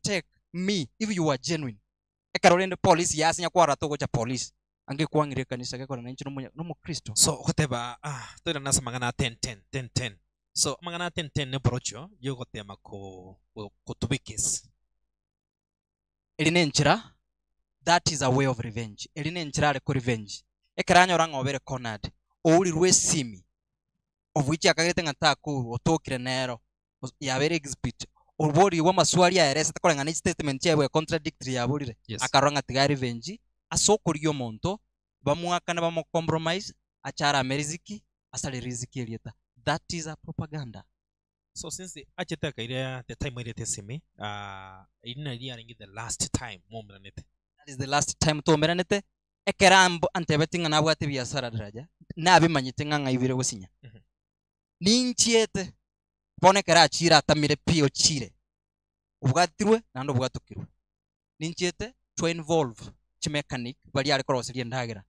overtake me if you are genuine. Ekarolende police yasinya kwara togo cha police. Angekuangire kanisa ke kora nanchi no Kristo. So koteba toira nasa mangana 10 so mangana 10 ne brocho yo kotema ko tubikis Eline nchira, that is a way of revenge. Eline nchira le ko revenge. Ekaranya oranga obere cornered. Ouri rwe simi. Of which akagete ngataku otokire nero. Ya very exhibit. Obori wa maswali ya eresa takolenga ni statement ya contradictory ya burire. Yes. Akaranga tiga revenge. Asokuriyo monto. Bamuakana bamo compromise. Achara meriziki. Asale riziki elieta. That is a propaganda. So since achetaka ile the time ile tesimi ina ile aringi the last time momranete. That is the last time to meranete. Ekerambo antebetinga na bwate biasara daraja. Na bimanyitinga ngaibire gusinya. Ninchiete pone kera chira atamire pio chire ubwatirwe nando bwatukirwe ninchiete to involve chi mechanic bali ari cross ri ndagera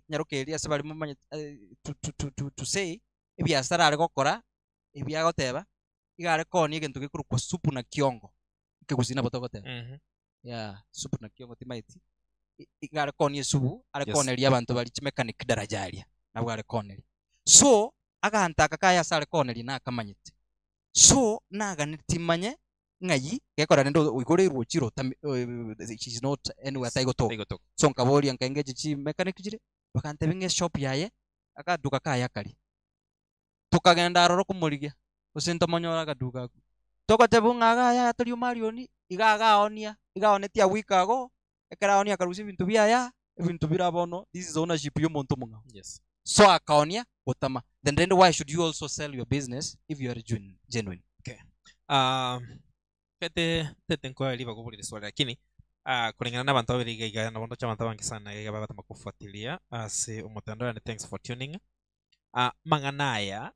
nyaruke ri ase bali mumanye to say ebiasara ari gokora ebiagoteba igare koni egentu gikuru kwa supu na kiongo ikegusina botogoteba supu na kiongo timaiti igare koni esubu ari koni ri abantu bali chi mechanic darajaria nabwo ari koni so aganta kakaya sale koneli na kamanyite so naga nitimanye ngai gekora ndo igore ruchiro she's not anywhere taigo to so nkabori nkangeje chi mechanic jire bakante binge shop yaye akaduka kaya kali tukagenda roro kumurigia usinto monyora kaduka toko tebunga ya toliyo marioni igaonetia wikago ekera onia karusi bintu biaya bintu birabono. This is ownership yo monto munga. Yes. So akaonia gotama. Then why should you also sell your business if you are genuine? Okay. Tete nkoa liba kubuli swali lakini kulingana na abantu babiri gaiga na bondo chama tabangi sana gaiga baba kufuatilia si umutandao and thanks for tuning. Manganaya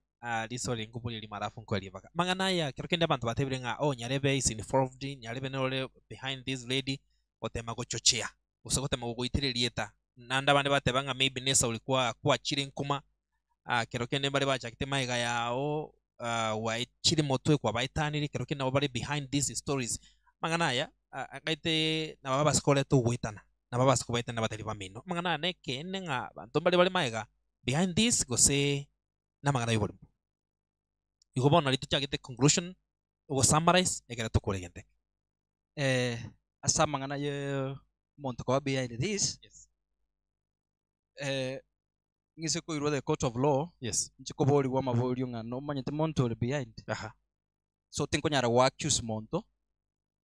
lisoli ngubuli limarafu nkweli baka. Manganaya kirokende abantu batebire nga nyarebe is involved nyarebe nole behind this lady otema gochochea. Usokotema goitiririeta. Nanda bande batebanga maybe nesa ulikuwa kwa chiri nkuma kirokende bali bachakite maiga yao wa chiri motwe kwa baitaniri kirokende nabo bali behind these stories manganaya akaite na baba skole to wetana na baba skole baitana batali bamino mangana neke nenga bantu bali maiga behind this go say na mangana yobolo igobona lituchakite conclusion go summarize egera to kulegende asa mangana ye monto kwa behind this. Yes. Ngise ko iro the court of law. Yes. Nchiko boli wa mavoli nga no manyete monto behind. So tinko nyara wa accuse monto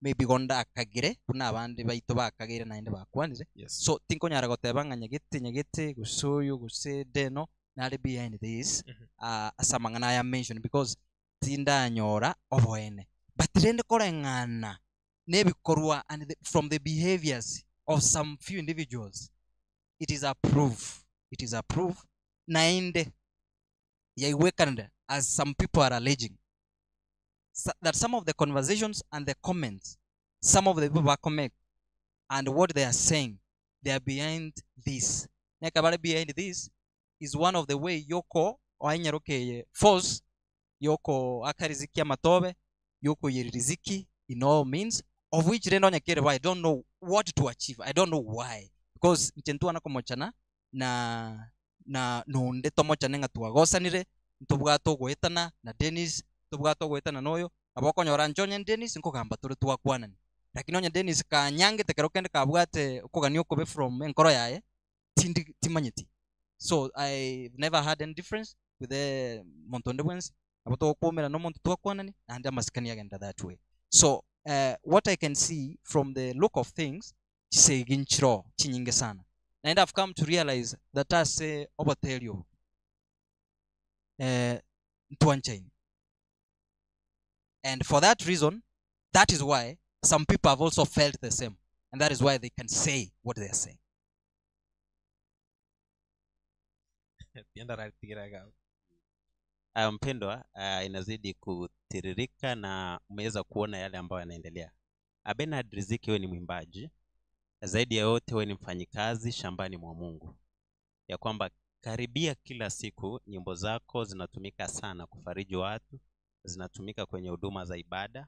maybe gonda akagire kuna abandi baito bakagire nainde bakwanire. Yes. So tinko nyara goteba nga nyagete gusoyo guse deno nale behind this asamangana ya mention because tinda nyora oboene but rende korengana nebikorwa and from the behaviors of some few individuals it is a proof nainde yaiwekanda as some people are alleging that some of the conversations and the comments some of the people back comment and what they are saying they are behind this nekabale behind this is one of the way yoko oanyaroke false yoko akariziki amatobe yoko yeriziki in all means of which rendo nyakere I don't know what to achieve. I don't know why because ntentu anakomochana na nonde tomochane nga tuagosanire ntubwato gwetana na Dennis tubwato gwetana noyo aboko nyora njonye Dennis nko gamba turi twakwanani lakini onya Dennis ka nyange tekerokende kabwate ukogani okobe from enkoro yaye tindi timanyiti. So I've never had any difference with the montonde wens aboto kwomera no monto twakwanani and amasikani agenda that way. So what I can see from the look of things say ginchiro chinyinge sana and I've come to realize that I say obotelio ntuanchain and for that reason that is why some people have also felt the same and that is why they can say what they are saying. Mpendwa, inazidi kutiririka na umeweza kuona yale ambayo yanaendelea. Bernard Riziki wewe ni mwimbaji, zaidi ya yote wewe ni mfanyikazi shambani mwa Mungu. Ya kwamba karibia kila siku nyimbo zako zinatumika sana kufariji watu, zinatumika kwenye huduma za ibada,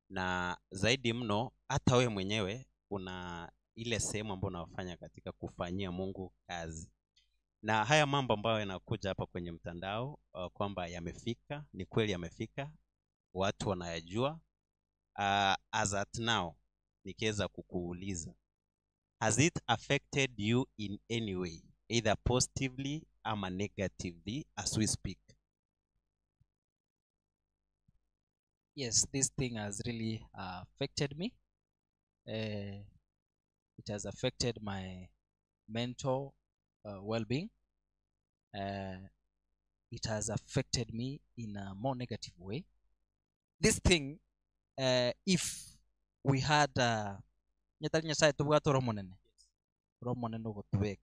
na zaidi mno hata wewe mwenyewe una ile sehemu ambayo unafanya katika kufanyia Mungu kazi. Na haya mambo ambayo yanakuja hapa kwenye mtandao kwamba yamefika, ni kweli yamefika, watu wanayajua. As at now nikiweza kukuuliza, has it affected you in any way, either positively ama negatively as we speak? Yes, this thing has really affected me. It has affected my mental well-being. It has affected me in a more negative way. This thing, if we had nyatari nyasaye tubwate roho munene ugo tubeka